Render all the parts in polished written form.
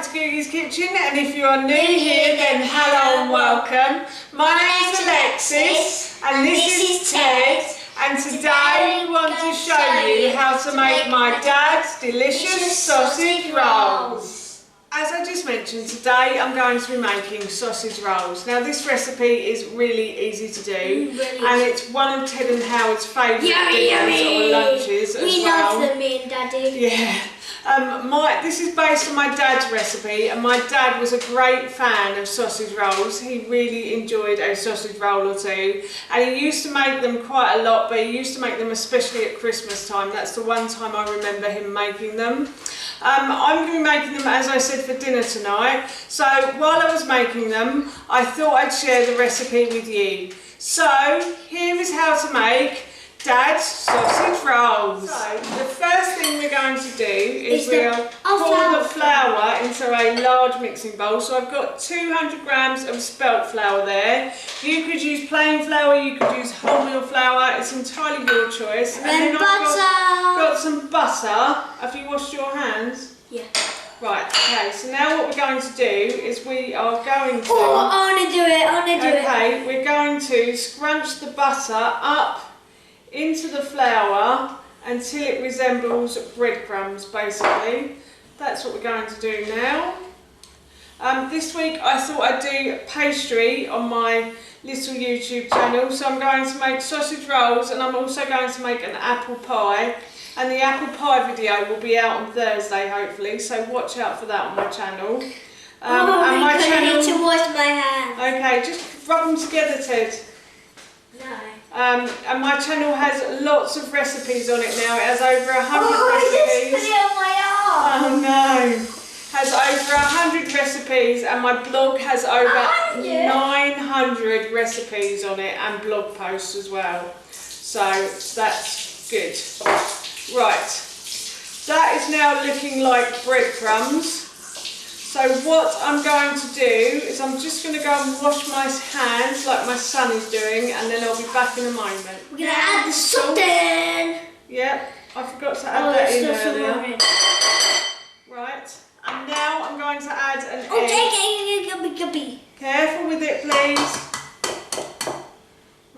back to Googie's Kitchen, and if you are new here, then hello and welcome. My name is Alexis, and this is Ted, and today we want to show you how to make my dad's delicious sausage rolls. As I just mentioned, today I'm going to be making sausage rolls. Now this recipe is really easy to do, and it's one of Ted and Howard's favourite dinners or lunches as well. We love them, me and Daddy. Yeah. This is based on my dad's recipe, and my dad was a great fan of sausage rolls. He really enjoyed a sausage roll or two, and he used to make them quite a lot, but he used to make them especially at Christmas time. That's the one time I remember him making them. I'm going to be making them, as I said, for dinner tonight. So while I was making them, I thought I'd share the recipe with you. So here is how to make Dad's sausage rolls. So the first thing we're going to do is we'll pour the flour into a large mixing bowl. So I've got 200 grams of spelt flour there. You could use plain flour, you could use wholemeal flour, it's entirely your choice. And then I've got some butter. Have you washed your hands? Yeah. Right, okay, so now what we're going to do is we are going to... Oh, I want to do it, Okay, we're going to scrunch the butter up into the flour until it resembles breadcrumbs, basically. That's what we're going to do now. This week I thought I'd do pastry on my little YouTube channel, so I'm going to make sausage rolls, and I'm also going to make an apple pie, and the apple pie video will be out on Thursday hopefully, so watch out for that on my channel. I need to wash my hands. Okay, just rub them together, Ted. No. And my channel has lots of recipes on it now. It has over 100 recipes. I just put it on my arm. Oh no. Has over 100 recipes, and my blog has over 900 recipes on it, and blog posts as well. So that's good. Right. That is now looking like breadcrumbs. So what I'm going to do is I'm just going to go and wash my hands like my son is doing, and then I'll be back in a moment. We're going to add the salt in. Yep, I forgot to add that in earlier. Right, and now I'm going to add an egg. Gubby. Careful with it, please.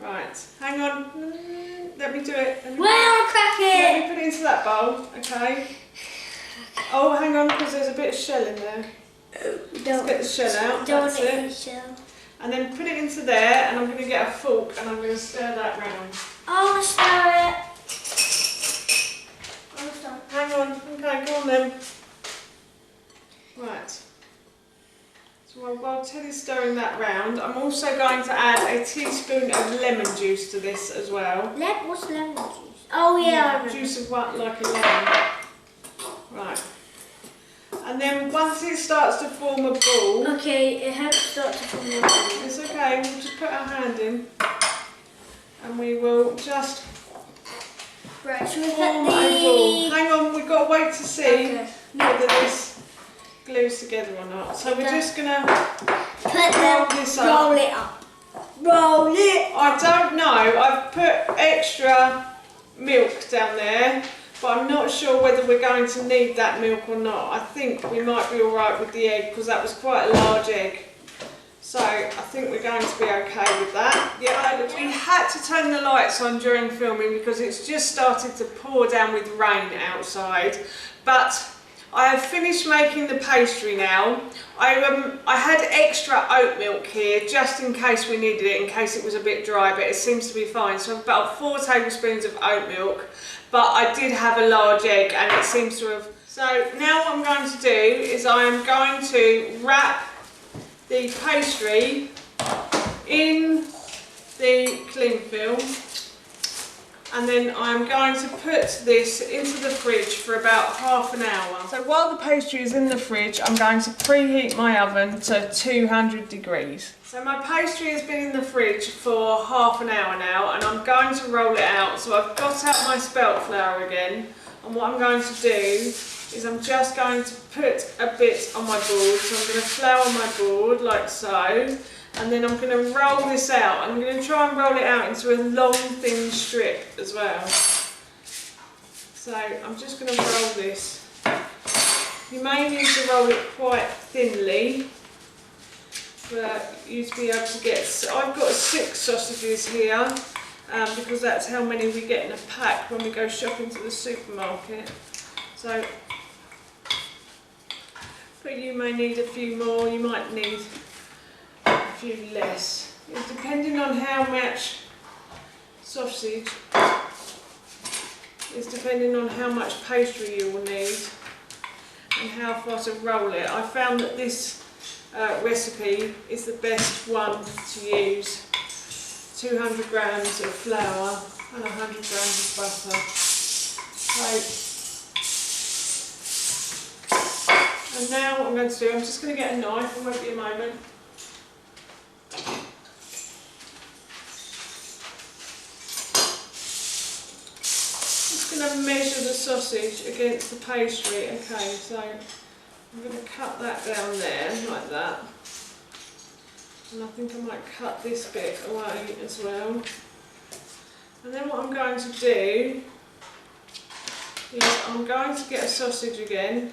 Right, hang on. Let me do it. Well, crack it. Let me put it into that bowl, okay? Oh, hang on, because there's a bit of shell in there. Let's get the shell out. That's it. And then put it into there, and I'm going to get a fork and I'm going to stir that round. Oh, stir it. Hang on. Okay, go on then. Right. So while Teddy's stirring that round, I'm also going to add a teaspoon of lemon juice to this as well. What's lemon juice? Oh yeah. Juice of what, like a lemon. Right. And then once it starts to form a ball... Okay, it has to start to form a ball. It's okay, we'll just put our hand in and we will just form a ball. Hang on, we've got to wait to see whether this glues together or not. So we're just going to roll this up. Roll it up. Roll it. I don't know, I've put extra milk down there, but I'm not sure whether we're going to need that milk or not. I think we might be alright with the egg, because that was quite a large egg. So I think we're going to be okay with that. Yeah, we had to turn the lights on during filming because it's just started to pour down with rain outside. But I have finished making the pastry now. I had extra oat milk here just in case we needed it, in case it was a bit dry, but it seems to be fine. So about 4 tablespoons of oat milk. But I did have a large egg, and it seems to have... So now what I'm going to do is I am going to wrap the pastry in the cling film, and then I'm going to put this into the fridge for about half an hour. So while the pastry is in the fridge, I'm going to preheat my oven to 200 degrees. So my pastry has been in the fridge for half an hour now, and I'm going to roll it out. So I've got out my spelt flour again, and what I'm going to do is I'm just going to put a bit on my board. So I'm going to flour my board like so, and then I'm going to roll this out. I'm going to try and roll it out into a long thin strip as well. So I'm just going to roll this You may need to roll it quite thinly for you to be able to get. So I've got 6 sausages here because that's how many we get in a pack when we go shopping to the supermarket. So, but you may need a few more, you might need a few less. It's depending on how much sausage, it's depending on how much pastry you will need and how far to roll it. I found that this recipe is the best one to use. 200 grams of flour and 100 grams of butter. So, and now what I'm going to do, I'm just going to get a knife, it won't be a moment. Going to measure the sausage against the pastry. Okay, so I'm going to cut that down there like that, and I think I might cut this bit away as well. And then what I'm going to do is I'm going to get a sausage again,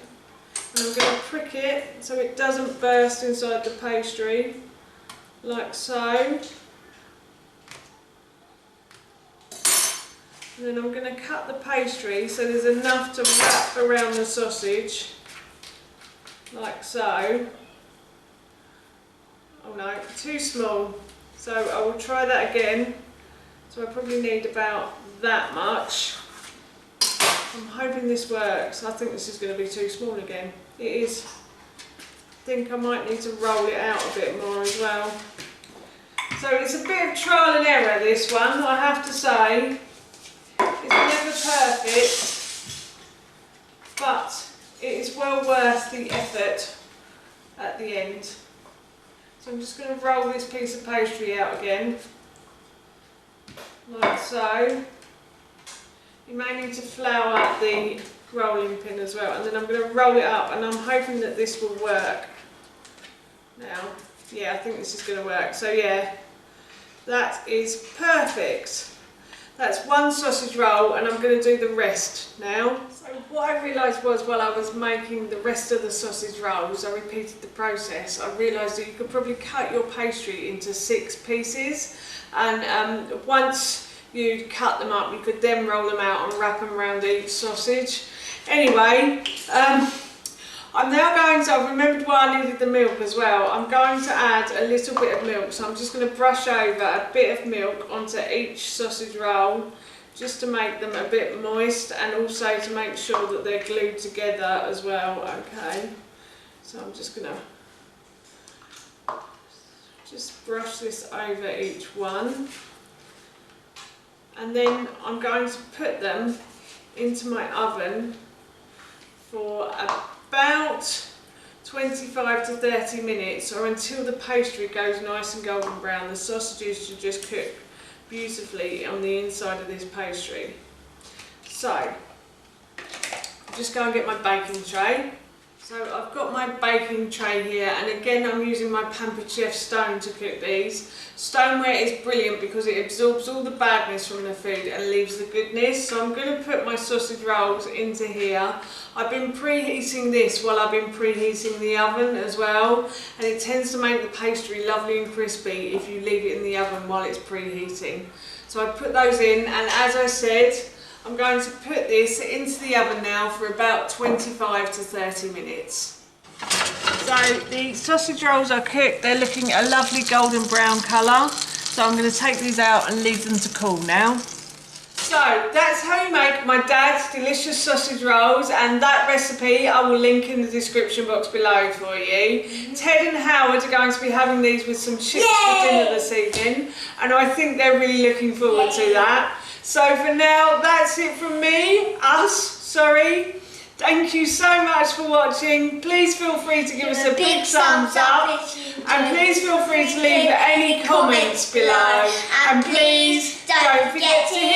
and I'm going to prick it so it doesn't burst inside the pastry, like so. And then I'm going to cut the pastry so there's enough to wrap around the sausage, like so. Oh no, too small. So I will try that again. So I probably need about that much. I'm hoping this works. I think this is going to be too small again. It is. I think I might need to roll it out a bit more as well. So it's a bit of trial and error, this one, I have to say. It's never perfect, but it is well worth the effort at the end. So I'm just going to roll this piece of pastry out again, like so. You may need to flour the rolling pin as well, and then I'm going to roll it up, and I'm hoping that this will work. Now, yeah, I think this is going to work. So yeah, that is perfect. That's one sausage roll, and I'm going to do the rest now. So what I realised was while I was making the rest of the sausage rolls, I repeated the process. I realised that you could probably cut your pastry into 6 pieces, and once you'd cut them up, you could then roll them out and wrap them around each sausage. Anyway, I'm now going to, I've remembered why I needed the milk as well. I'm going to add a little bit of milk, so I'm just going to brush over a bit of milk onto each sausage roll, just to make them a bit moist, and also to make sure that they're glued together as well. Okay, so I'm just going to just brush this over each one, and then I'm going to put them into my oven for about 25 to 30 minutes, or until the pastry goes nice and golden brown. The sausages should just cook beautifully on the inside of this pastry. So, I'm just going to get my baking tray. So I've got my baking tray here, and again I'm using my Pampered Chef stone to cook these. Stoneware is brilliant because it absorbs all the badness from the food and leaves the goodness. So I'm going to put my sausage rolls into here. I've been preheating this while I've been preheating the oven as well, and it tends to make the pastry lovely and crispy if you leave it in the oven while it's preheating. So I put those in, and as I said, I'm going to put this into the oven now for about 25 to 30 minutes. So the sausage rolls are cooked, they're looking a lovely golden brown colour. So I'm going to take these out and leave them to cool now. So that's how you make my dad's delicious sausage rolls, and that recipe I will link in the description box below for you. Ted and Howard are going to be having these with some chips for dinner this evening, and I think they're really looking forward to that. So for now, that's it from me, sorry. Thank you so much for watching. Please feel free to give us a big thumbs up, and please feel free to leave any comments below, and please don't forget to hit